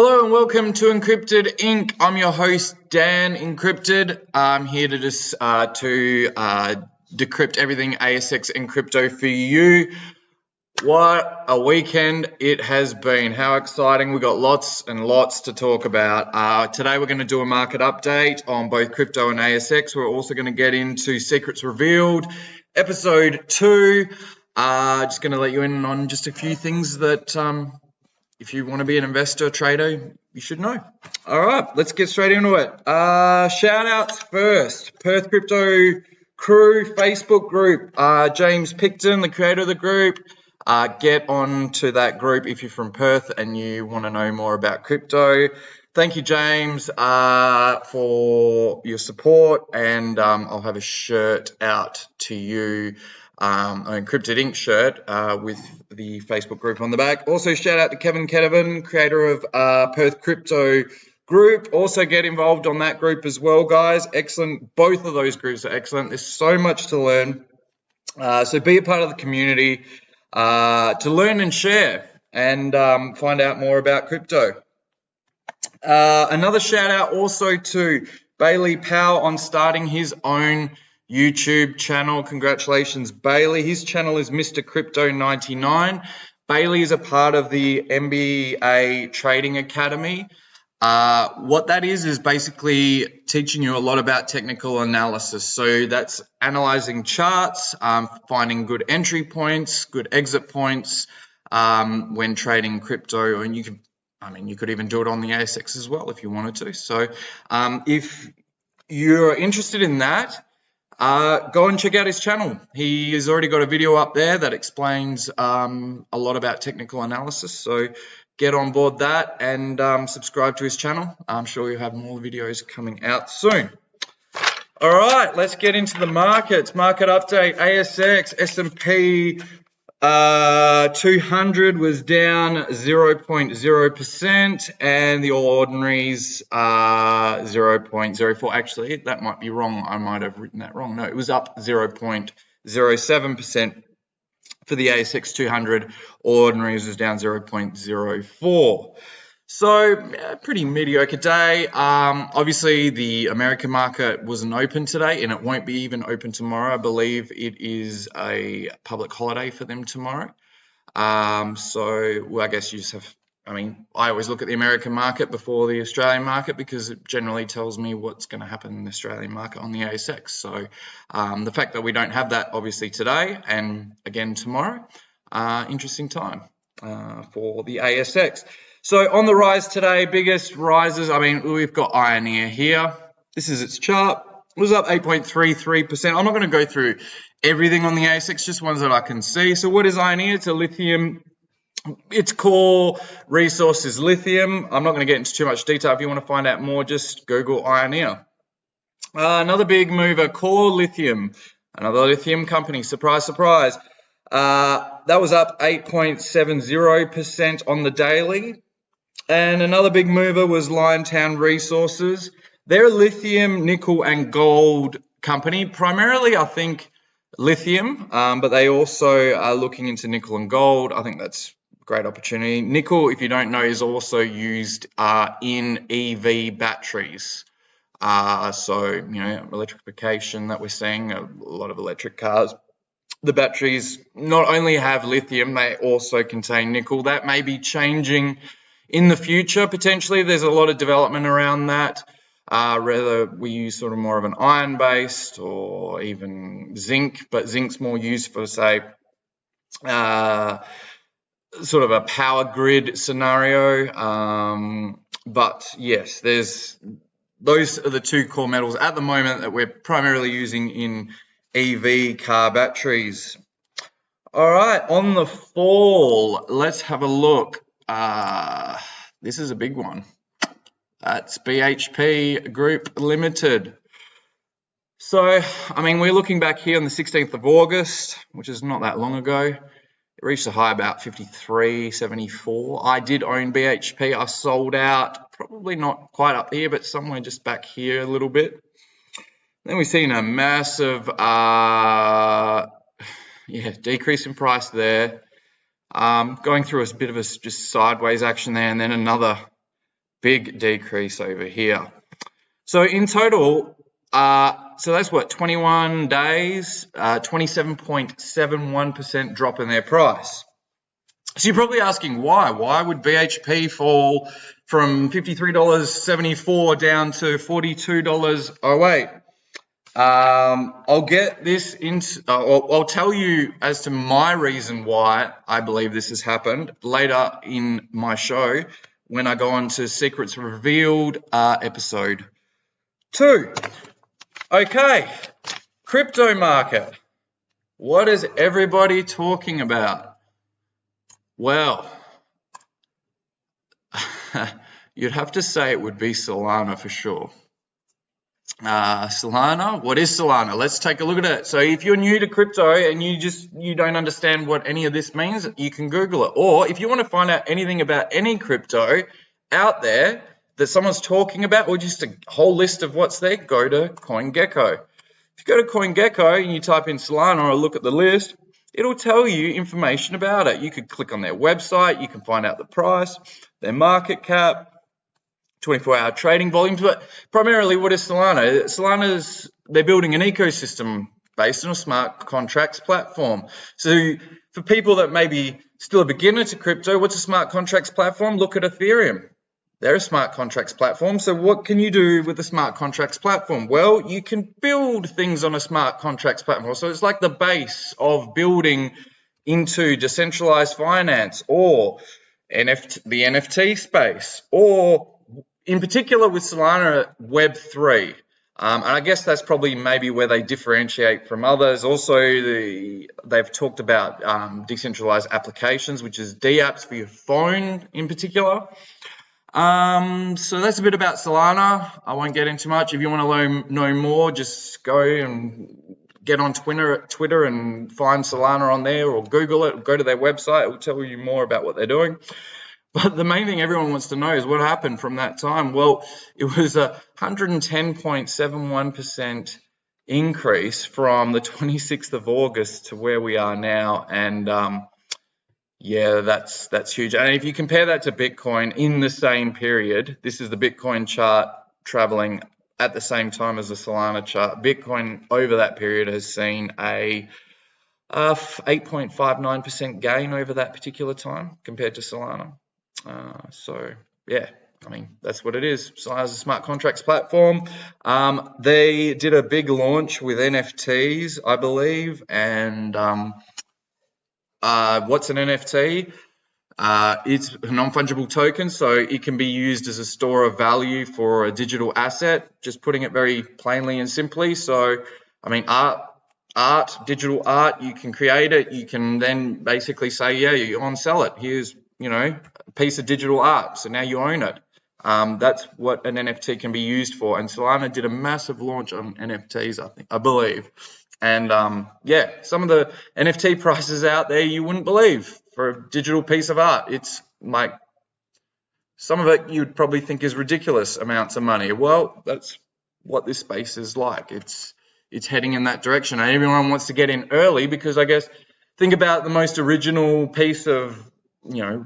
Hello and welcome to Encrypted Inc. I'm your host Dan Encrypted. I'm here to decrypt everything ASX and crypto for you. What a weekend it has been. How exciting. We've got lots and lots to talk about. Today we're going to do a market update on both crypto and ASX. We're also going to get into Secrets Revealed, episode 2. Just going to let you in on just a few things that if you want to be an investor or trader, you should know. All right, let's get straight into it. Shout outs first. Perth Crypto Crew Facebook group. James Picton, the creator of the group. Get on to that group if you're from Perth and you want to know more about crypto. Thank you, James, for your support, and I'll have a shirt out to you. An Encrypted Inc. shirt with the Facebook group on the back. Also, shout out to Kevin Kedevan, creator of Perth Crypto Group. Also, get involved on that group as well, guys. Excellent. Both of those groups are excellent. There's so much to learn. So be a part of the community to learn and share and find out more about crypto. Another shout out also to Bailey Powell on starting his own YouTube channel. Congratulations, Bailey. His channel is Mr. Crypto 99. Bailey is a part of the MBA Trading Academy. What that is basically teaching you a lot about technical analysis. So that's analyzing charts, finding good entry points, good exit points when trading crypto, and you could even do it on the ASX as well if you wanted to. So if you're interested in that, go and check out his channel. He has already got a video up there that explains a lot about technical analysis. So get on board that and subscribe to his channel. I'm sure you'll have more videos coming out soon. All right, let's get into the markets. Market update, ASX, S&P 200 was down 0.0% and the ordinaries 0.04. Actually, that might be wrong. I might have written that wrong. No, it was up 0.07% for the ASX 200. Ordinaries was down 0.04. So pretty mediocre day. Obviously, the American market wasn't open today, and it won't be even open tomorrow. I believe it is a public holiday for them tomorrow. So I guess you just have. I always look at the American market before the Australian market because it generally tells me what's going to happen in the Australian market on the ASX. So the fact that we don't have that obviously today and again tomorrow, interesting time for the ASX. So on the rise today, biggest rises, we've got Ioneer here. This is its chart. It was up 8.33%. I'm not going to go through everything on the ASX, just ones that I can see. So what is Ioneer? It's a lithium. Its core resource is lithium. I'm not going to get into too much detail. If you want to find out more, just Google Ioneer. Another big mover, Core Lithium, another lithium company. Surprise, surprise. That was up 8.70% on the daily. And another big mover was Liontown Resources. They're a lithium, nickel, and gold company. Primarily, I think, lithium, but they also are looking into nickel and gold. I think that's a great opportunity. Nickel, if you don't know, is also used in EV batteries. So, electrification that we're seeing, a lot of electric cars. The batteries not only have lithium, they also contain nickel. That may be changing in the future, potentially. There's a lot of development around that. Whether we use sort of more of an iron-based or even zinc, but zinc's more used for, say, sort of a power grid scenario. But yes, those are the two core metals at the moment that we're primarily using in EV car batteries. All right, on the fall, let's have a look. This is a big one. That's BHP Group Limited. So, we're looking back here on the 16th of August, which is not that long ago. It reached a high about 53.74. I did own BHP. I sold out, probably not quite up here, but somewhere just back here a little bit. Then we've seen a massive decrease in price there. Going through a bit of a just sideways action there, and then another big decrease over here. So in total, so that's what, 21 days, 27.71% drop in their price. So you're probably asking why? Why would BHP fall from $53.74 down to $42.08? I'll get this into. I'll tell you as to my reason why I believe this has happened later in my show when I go on to Secrets Revealed episode 2. Okay, crypto market. What is everybody talking about? Well, you'd have to say it would be Solana for sure. Solana, what is Solana? Let's take a look at it. So if you're new to crypto and you don't understand what any of this means, you can Google it. Or if you want to find out anything about any crypto out there that someone's talking about, or just a whole list of what's there, go to CoinGecko. If you go to CoinGecko and you type in Solana or look at the list, it'll tell you information about it. You could click on their website, you can find out the price, their market cap, 24-hour trading volumes. But primarily, what is Solana? They're building an ecosystem based on a smart contracts platform. So for people that may be still a beginner to crypto, what's a smart contracts platform? Look at Ethereum. They're a smart contracts platform. So what can you do with a smart contracts platform? Well, you can build things on a smart contracts platform. So it's like the base of building into decentralized finance or the NFT space, or in particular with Solana, Web3. And I guess that's probably maybe where they differentiate from others. Also, they've talked about decentralized applications, which is dApps for your phone in particular. So that's a bit about Solana. I won't get into much. If you want to know more, just go and get on Twitter and find Solana on there, or Google it, or go to their website. It will tell you more about what they're doing. But the main thing everyone wants to know is what happened from that time. Well, it was a 110.71% increase from the 26th of August to where we are now. And yeah, that's huge. And if you compare that to Bitcoin in the same period, this is the Bitcoin chart traveling at the same time as the Solana chart. Bitcoin over that period has seen a 8.59% gain over that particular time compared to Solana. So yeah, I mean, that's what it is. Solana's a smart contracts platform. They did a big launch with NFTs, I believe. And what's an NFT? It's a non-fungible token, so it can be used as a store of value for a digital asset, just putting it very plainly and simply. So, I mean, digital art, you can create it, you can then basically say, yeah, you on sell it. Here's, a piece of digital art, so now you own it. That's what an NFT can be used for. And Solana did a massive launch on NFTs, I believe. And yeah, some of the NFT prices out there you wouldn't believe for a digital piece of art. It's like, some of it you'd probably think is ridiculous amounts of money. Well, that's what this space is like. It's heading in that direction, and everyone wants to get in early because I guess think about the most original piece of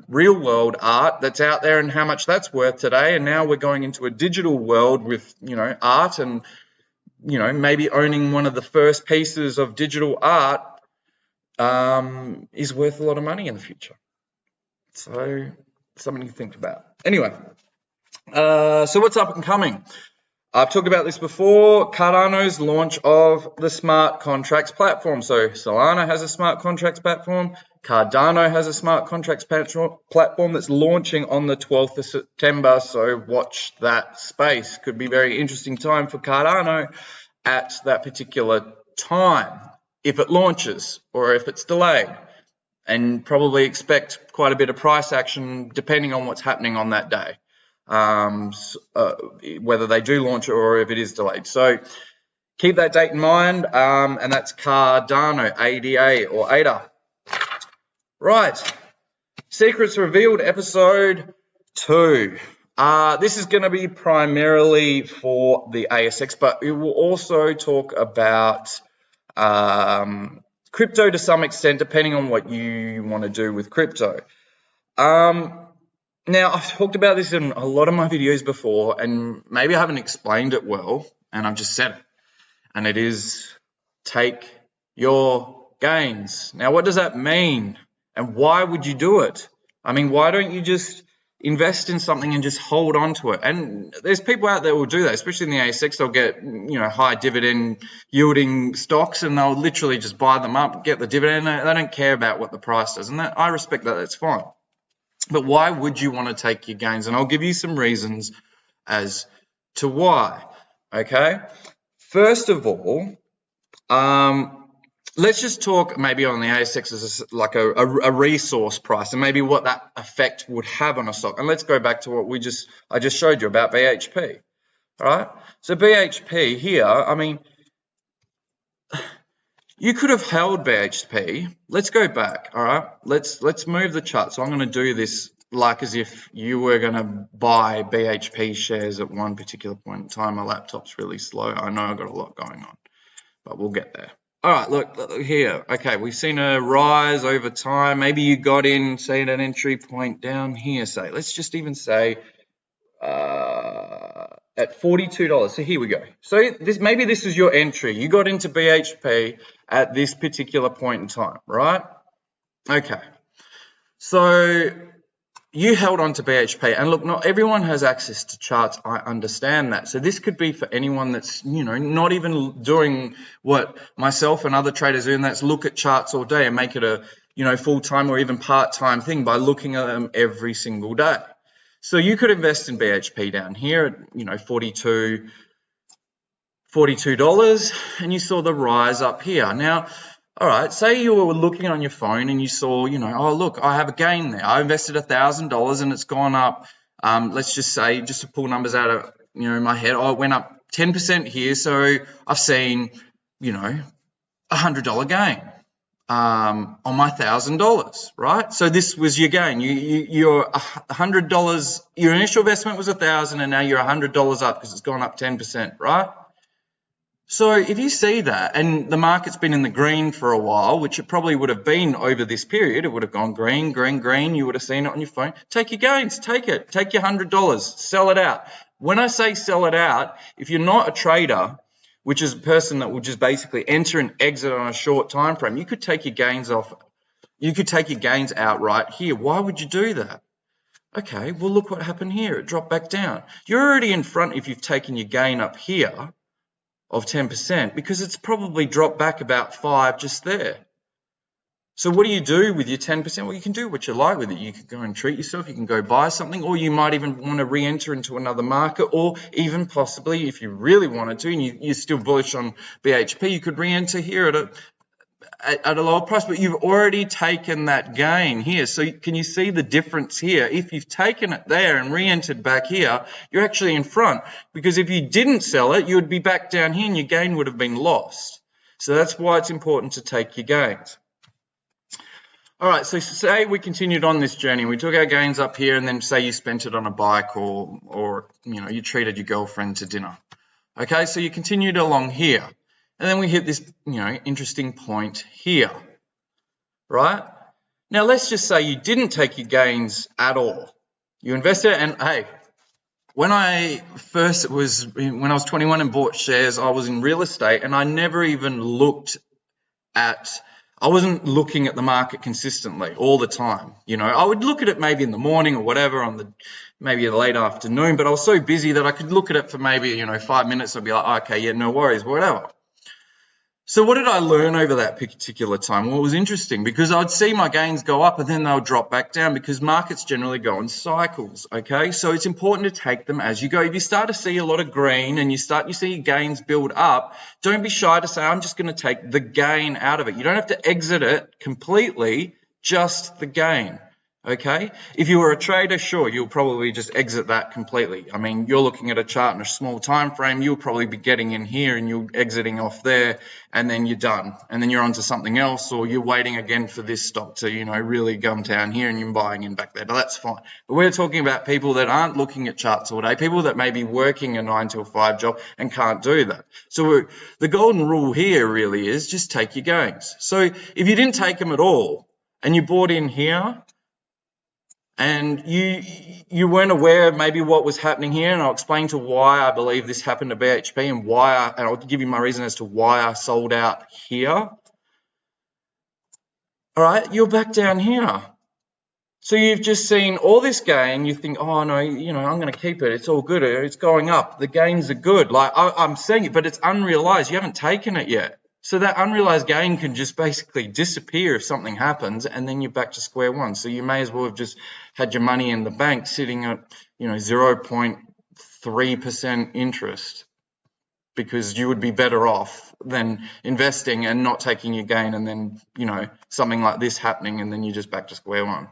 real world art that's out there and how much that's worth today. And now we're going into a digital world with art, and maybe owning one of the first pieces of digital art is worth a lot of money in the future. So something to think about. Anyway, so what's up and coming? I've talked about this before, Cardano's launch of the smart contracts platform. So Solana has a smart contracts platform. Cardano has a smart contracts platform that's launching on the 12th of September. So watch that space. Could be a very interesting time for Cardano at that particular time, if it launches or if it's delayed. And probably expect quite a bit of price action depending on what's happening on that day. Whether they do launch it or if it is delayed. So keep that date in mind, and that's Cardano, ADA or ADA. Right, Secrets Revealed episode 2. This is going to be primarily for the ASX, but we will also talk about crypto to some extent, depending on what you want to do with crypto. Now, I've talked about this in a lot of my videos before, and maybe I haven't explained it well, and I've just said it. And it is take your gains. Now, what does that mean? And why would you do it? I mean, why don't you just invest in something and just hold on to it? And there's people out there who will do that, especially in the ASX. They'll get, high dividend yielding stocks, and they'll literally just buy them up, get the dividend. They don't care about what the price does. And I respect that. That's fine. But why would you want to take your gains? And I'll give you some reasons as to why. Okay. First of all, let's just talk maybe on the ASX as like a resource price and maybe what that effect would have on a stock. And let's go back to what I just showed you about BHP. All right. So BHP here, I mean, you could have held BHP. Let's go back. All right. Let's move the chart. So I'm going to do this like as if you were going to buy BHP shares at one particular point in time. My laptop's really slow. I know I've got a lot going on, but we'll get there. All right, look here. Okay, we've seen a rise over time. Maybe you got in, say, at an entry point down here, say. Let's just even say at $42. So here we go. So maybe this is your entry. You got into BHP at this particular point in time, right? Okay. So you held on to BHP, and look, not everyone has access to charts. I understand that. So this could be for anyone that's, not even doing what myself and other traders do, and that's look at charts all day and make it a, full-time or even part-time thing by looking at them every single day. So you could invest in BHP down here at, $42, and you saw the rise up here. Now, all right, say you were looking on your phone and you saw, oh, look, I have a gain there. I invested $1,000 and it's gone up, let's just say, just to pull numbers out of, my head, it went up 10% here. So I've seen, $100 gain on my $1,000, right? So this was your gain. You're $100, your initial investment was $1,000 and now you're $100 up because it's gone up 10%, right? So if you see that and the market's been in the green for a while, which it probably would have been over this period, it would have gone green, green, green. You would have seen it on your phone. Take your gains, take it. Take your $100, sell it out. When I say sell it out, if you're not a trader, which is a person that will just basically enter and exit on a short time frame, you could take your gains off. You could take your gains out right here. Why would you do that? Okay, well, look what happened here. It dropped back down. You're already in front if you've taken your gain up here of 10% because it's probably dropped back about 5 just there. So what do you do with your 10%? Well, you can do what you like with it. You can go and treat yourself. You can go buy something, or you might even want to re-enter into another market, or even possibly, if you really wanted to, and you're still bullish on BHP, you could re-enter here at a lower price, but you've already taken that gain here. So can you see the difference here? If you've taken it there and re-entered back here, you're actually in front, because if you didn't sell it, you would be back down here and your gain would have been lost. So that's why it's important to take your gains. All right, so say we continued on this journey. We took our gains up here, and then say you spent it on a bike or you treated your girlfriend to dinner. Okay, so you continued along here. And then we hit this, interesting point here, right? Now, let's just say you didn't take your gains at all. You invested, and hey, when I was 21 and bought shares, I was in real estate, and I never even I wasn't looking at the market consistently all the time. I would look at it maybe in the morning or whatever, maybe the late afternoon, but I was so busy that I could look at it for maybe, 5 minutes. I'd be like, okay, yeah, no worries, whatever. So what did I learn over that particular time? Well, it was interesting because I'd see my gains go up and then they'll drop back down because markets generally go in cycles, okay? So it's important to take them as you go. If you start to see a lot of green and you see your gains build up, don't be shy to say, I'm just going to take the gain out of it. You don't have to exit it completely, just the gain. Okay, if you were a trader, sure, you'll probably just exit that completely. I mean, you're looking at a chart in a small time frame, you'll probably be getting in here and you're exiting off there, and then you're done. And then you're onto something else, or you're waiting again for this stock to, really come down here and you're buying in back there. But that's fine. But we're talking about people that aren't looking at charts all day, people that may be working a 9 to 5 job and can't do that. So the golden rule here really is just take your gains. So if you didn't take them at all and you bought in here, and you weren't aware of maybe what was happening here, and I'll explain to why I believe this happened to BHP and and I'll give you my reason as to why I sold out here. All right, you're back down here. So you've just seen all this gain. You think, oh no, I'm going to keep it. It's all good. It's going up. The gains are good. Like I'm seeing it, but it's unrealized. You haven't taken it yet. So that unrealized gain can just basically disappear if something happens, and then you're back to square one. So you may as well have just had your money in the bank sitting at 0.3% interest, because you would be better off than investing and not taking your gain, and then something like this happening, and then you're just back to square one.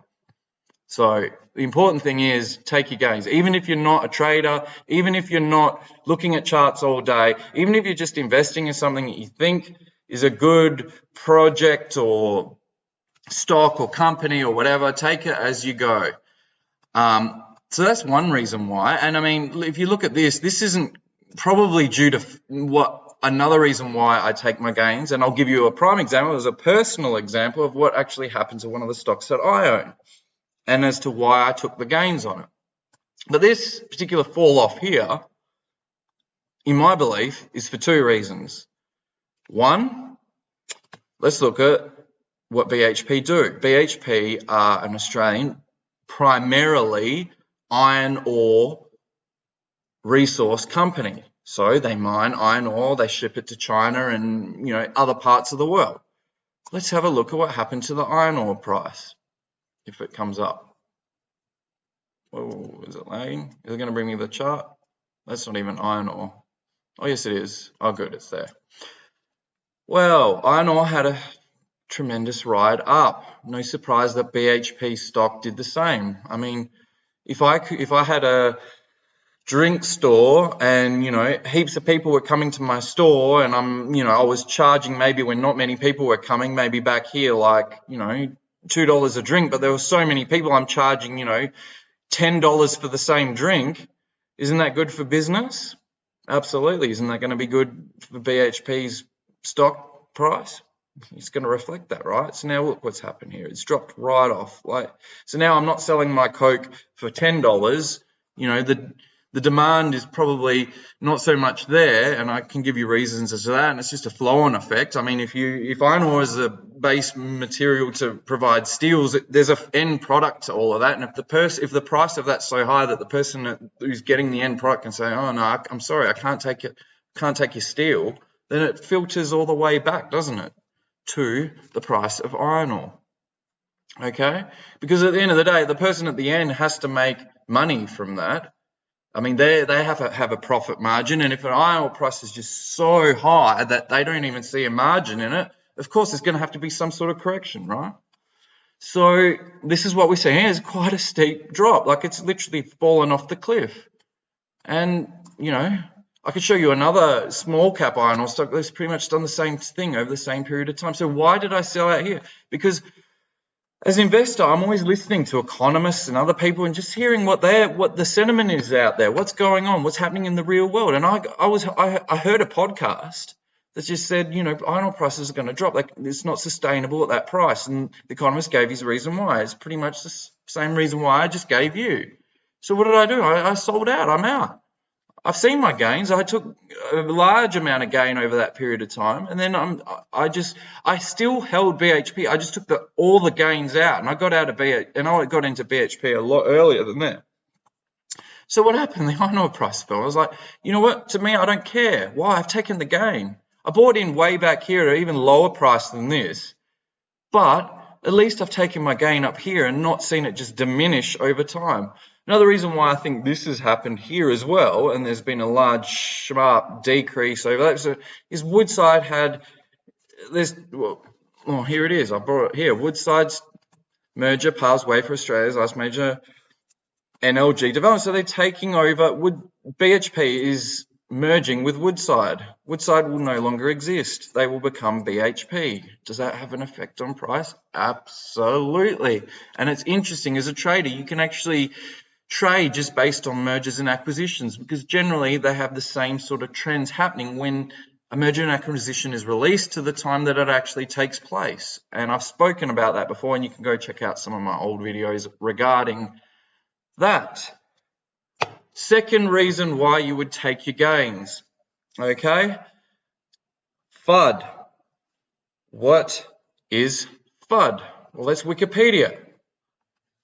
So the important thing is take your gains. Even if you're not a trader, even if you're not looking at charts all day, even if you're just investing in something that you think is a good project or stock or company or whatever, take it as you go. So that's one reason why. And I mean, if you look at this isn't probably due to another reason why I take my gains. And I'll give you a prime example. As a personal example of what actually happened to one of the stocks that I own, and as to why I took the gains on it. But this particular fall off here, in my belief, is for two reasons. One, let's look at what BHP do. BHP are an Australian, primarily iron ore resource company. So they mine iron ore, they ship it to China and other parts of the world. Let's have a look at what happened to the iron ore price. If it comes up. Oh, is it lagging? Is it going to bring me the chart? That's not even iron ore. Oh, yes, it is. Oh, good, it's there. Well, iron ore had a tremendous ride up. No surprise that BHP stock did the same. I mean, if I had a drink store and heaps of people were coming to my store, and I was charging, maybe when not many people were coming, maybe back here like $2 a drink, but there were so many people, I'm charging $10 for the same drink. Isn't that good for business? Absolutely. Isn't that going to be good for BHP's stock price? It's going to reflect that, right? So now look what's happened here. It's dropped right off. So now I'm not selling my Coke for $10. The demand is probably not so much there, and I can give you reasons as to that, and it's just a flow-on effect. I mean, if iron ore is a base material to provide steels, there's an end product to all of that, and if the price of that's so high that the person who's getting the end product can say, oh no, I'm sorry, I can't take your steel, then it filters all the way back, doesn't it, to the price of iron ore. Okay? Because at the end of the day, the person at the end has to make money from that. I mean, they have a profit margin, and if an iron ore price is just so high that they don't even see a margin in it, of course there's going to have to be some sort of correction, right? So this is what we're seeing. It's quite a steep drop. Like, it's literally fallen off the cliff. And, I could show you another small cap iron ore stock that's pretty much done the same thing over the same period of time. So why did I sell out here? Because as an investor, I'm always listening to economists and other people and just hearing what the sentiment is out there, what's going on, what's happening in the real world. And I heard a podcast that just said, iron ore prices are going to drop. Like, it's not sustainable at that price. And the economist gave his reason why. It's pretty much the same reason why I just gave you. So what did I do? I sold out. I'm out. I've seen my gains. I took a large amount of gain over that period of time, and then I still held BHP. I just took all the gains out, and I got into BHP a lot earlier than that. So what happened? The iron ore price fell. I was like, you know what? To me, I don't care. Why? I've taken the gain. I bought in way back here at an even lower price than this, but at least I've taken my gain up here and not seen it just diminish over time. Another reason why I think this has happened here as well, and there's been a large sharp decrease over that, is Woodside had this. Well, here it is. I brought it here. Woodside's merger paves way for Australia's last major NLG development. So they're taking over. BHP is merging with Woodside. Woodside will no longer exist. They will become BHP. Does that have an effect on price? Absolutely. And it's interesting, as a trader, you can actually trade just based on mergers and acquisitions, because generally they have the same sort of trends happening when a merger and acquisition is released to the time that it actually takes place. And I've spoken about that before, and you can go check out some of my old videos regarding that. Second reason why you would take your gains, okay? FUD. What is FUD? Well, let's Wikipedia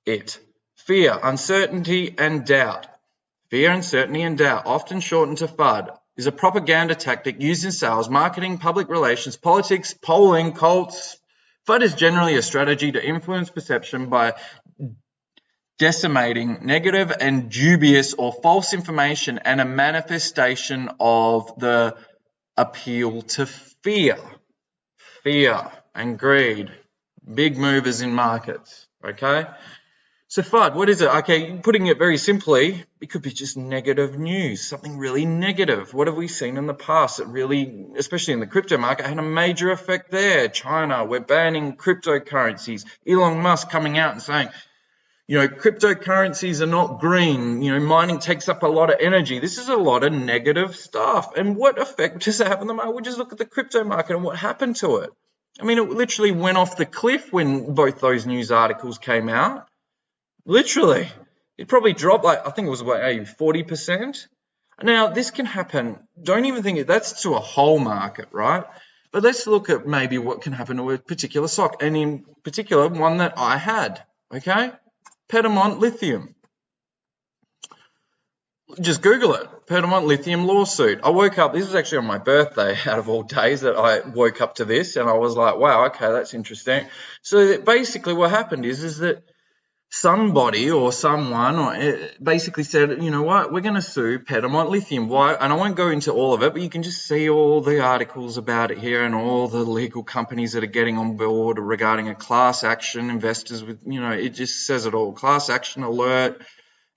it. Fear, uncertainty, and doubt. Fear, uncertainty, and doubt, often shortened to FUD, is a propaganda tactic used in sales, marketing, public relations, politics, polling, cults. FUD is generally a strategy to influence perception by decimating negative and dubious or false information, and a manifestation of the appeal to fear. Fear and greed, big movers in markets, okay? So FUD, what is it? Okay, putting it very simply, it could be just negative news, something really negative. What have we seen in the past that really, especially in the crypto market, had a major effect there? China, we're banning cryptocurrencies. Elon Musk coming out and saying, cryptocurrencies are not green. Mining takes up a lot of energy. This is a lot of negative stuff. And what effect does that have on the market? We just look at the crypto market and what happened to it. I mean, it literally went off the cliff when both those news articles came out. Literally. It probably dropped I think it was 40%. Now, this can happen. Don't even think that's to a whole market, right? But let's look at maybe what can happen to a particular stock, and in particular, one that I had, okay? Pedalman lithium. Just Google it. Pedalman lithium lawsuit. I woke up, this was actually on my birthday out of all days that I woke up to this, and I was like, wow, okay, that's interesting. So basically what happened is that somebody or someone basically said, you know what, we're going to sue Pedalman lithium. Why? And I won't go into all of it, but you can just see all the articles about it here and all the legal companies that are getting on board regarding a class action, investors with, it just says it all, class action alert.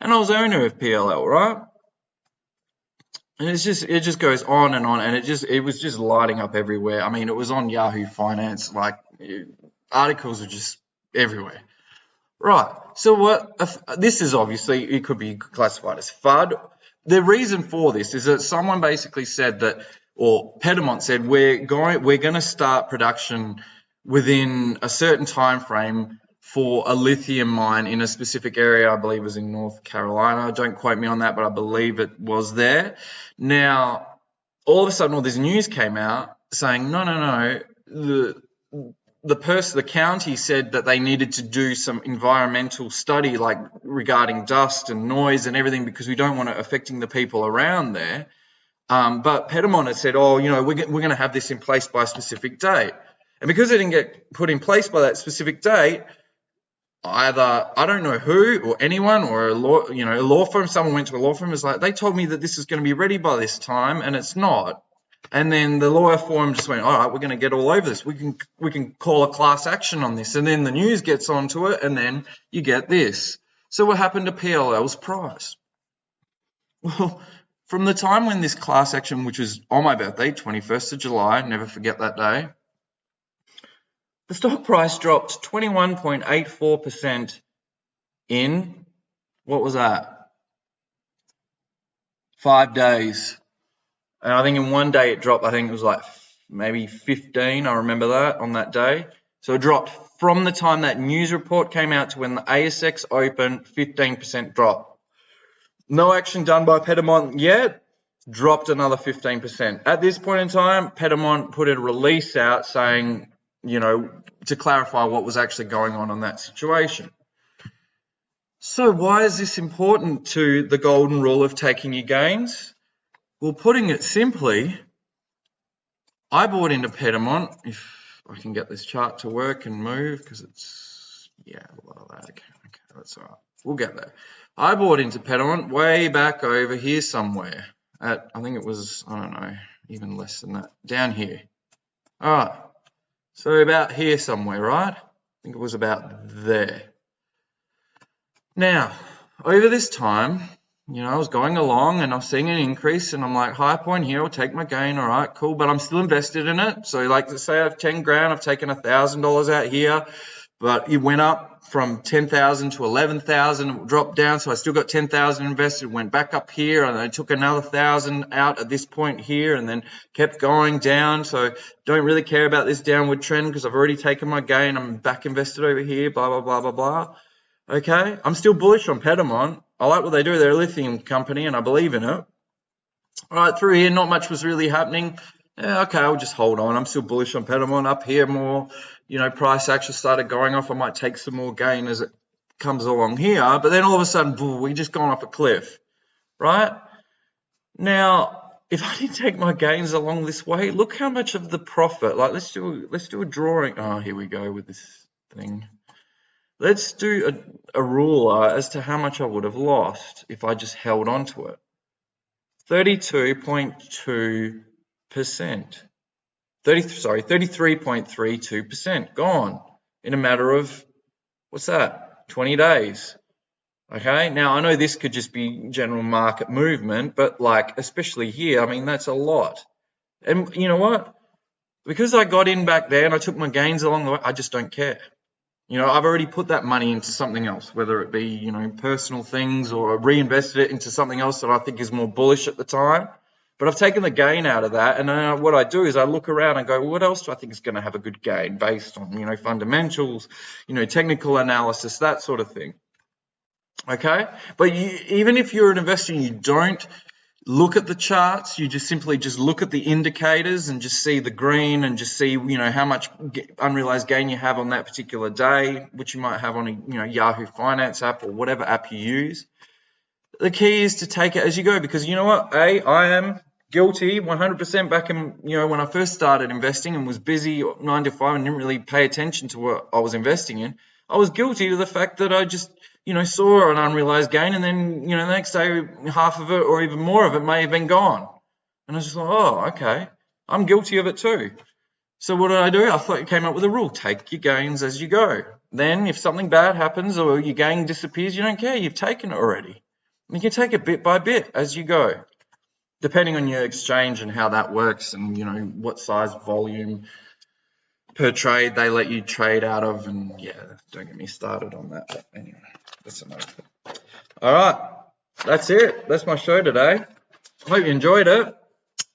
And I was owner of PLL, right? And it just goes on, and it was just lighting up everywhere. I mean, it was on Yahoo Finance, articles are just everywhere. Right, so this is obviously, it could be classified as FUD. The reason for this is that someone basically said that, or Pedalman said, we're going to start production within a certain time frame for a lithium mine in a specific area. I believe it was in North Carolina. Don't quote me on that, but I believe it was there. Now, all of a sudden, all this news came out saying, no, the county said that they needed to do some environmental study, regarding dust and noise and everything, because we don't want it affecting the people around there. But Pedalman had said, we're going to have this in place by a specific date. And because it didn't get put in place by that specific date, either, I don't know who or anyone or a law firm, someone went to a law firm, was like, they told me that this is going to be ready by this time, and it's not. And then the lawyer firm just went, all right, we're going to get all over this. We can call a class action on this. And then the news gets onto it, and then you get this. So what happened to PLL's price? Well, from the time when this class action, which was on my birthday, 21st of July, never forget that day, the stock price dropped 21.84% in, what was that? 5 days. And I think in one day it dropped, I think it was maybe 15, I remember that, on that day. So it dropped from the time that news report came out to when the ASX opened, 15% drop. No action done by Pedalman yet, dropped another 15%. At this point in time, Pedalman put a release out saying, to clarify what was actually going on that situation. So why is this important to the golden rule of taking your gains? Well, putting it simply, I bought into Pedalman, if I can get this chart to work and move, because it's, a lot of lag. Okay, that's all right. We'll get there. I bought into Pedalman way back over here somewhere at, I think it was, I don't know, even less than that, down here. All right. So about here somewhere, right? I think it was about there. Now, over this time, I was going along and I was seeing an increase, and I'm like, high point here, I'll take my gain, all right, cool, but I'm still invested in it. So let's say I have 10 grand, I've taken $1,000 out here, but it went up from 10,000 to 11,000, dropped down, so I still got 10,000 invested, went back up here, and I took another 1,000 out at this point here, and then kept going down. So don't really care about this downward trend because I've already taken my gain. I'm back invested over here, blah, blah, blah, blah, blah. Okay, I'm still bullish on Pedalman. I like what they do. They're a lithium company, and I believe in it. All right, through here, not much was really happening. Yeah, okay, I'll just hold on. I'm still bullish on Pedalman. Up here, more, price action started going off. I might take some more gain as it comes along here. But then all of a sudden, boom, we just gone off a cliff, right? Now, if I didn't take my gains along this way, look how much of the profit. Like, let's do a drawing. Oh, here we go with this thing. Let's do a ruler as to how much I would have lost if I just held on to it. 32.2%. 33.32% gone in a matter of, what's that, 20 days. Okay, now I know this could just be general market movement, but like, especially here, I mean, that's a lot. And you know what? Because I got in back there and I took my gains along the way, I just don't care. I've already put that money into something else, whether it be, personal things, or reinvested it into something else that I think is more bullish at the time. But I've taken the gain out of that, and what I do is I look around and go, well, what else do I think is going to have a good gain based on, fundamentals, technical analysis, that sort of thing. Okay? But even if you're an investor and you don't look at the charts, you just simply look at the indicators and just see the green and just see, how much unrealized gain you have on that particular day, which you might have on a, Yahoo Finance app or whatever app you use. The key is to take it as you go, because you know what? I am guilty 100% back in, when I first started investing and was busy 9 to 5 and didn't really pay attention to what I was investing in. I was guilty to the fact that I just, saw an unrealized gain, and then, the next day, half of it or even more of it may have been gone. And I was just like, oh, okay, I'm guilty of it too. So what did I do? I thought, came up with a rule: take your gains as you go. Then if something bad happens or your gain disappears, you don't care. You've taken it already. You can take it bit by bit as you go, depending on your exchange and how that works, and what size volume per trade they let you trade out of. And yeah, don't get me started on that. But anyway, that's another thing. All right, that's it. That's my show today. I hope you enjoyed it.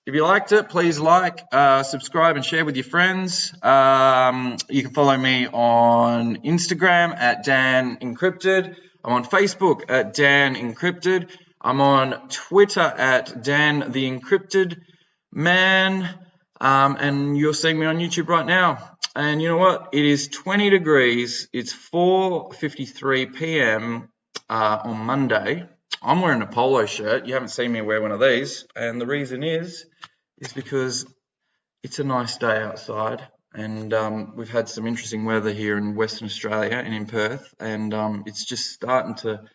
If you liked it, please like, subscribe, and share with your friends. You can follow me on Instagram at Dan Encrypted. I'm on Facebook at Dan Encrypted. I'm on Twitter at Dan the Encrypted Man. And you're seeing me on YouTube right now. And you know what? It is 20 degrees. It's 4:53 p.m. On Monday. I'm wearing a polo shirt. You haven't seen me wear one of these. And the reason is because it's a nice day outside. And we've had some interesting weather here in Western Australia and in Perth. And it's just starting to,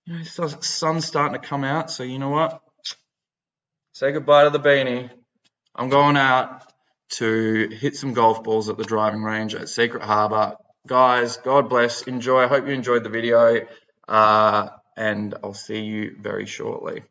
the sun's starting to come out. So you know what? Say goodbye to the beanie. I'm going out to hit some golf balls at the driving range at Secret Harbour. Guys, God bless. Enjoy. I hope you enjoyed the video. And I'll see you very shortly.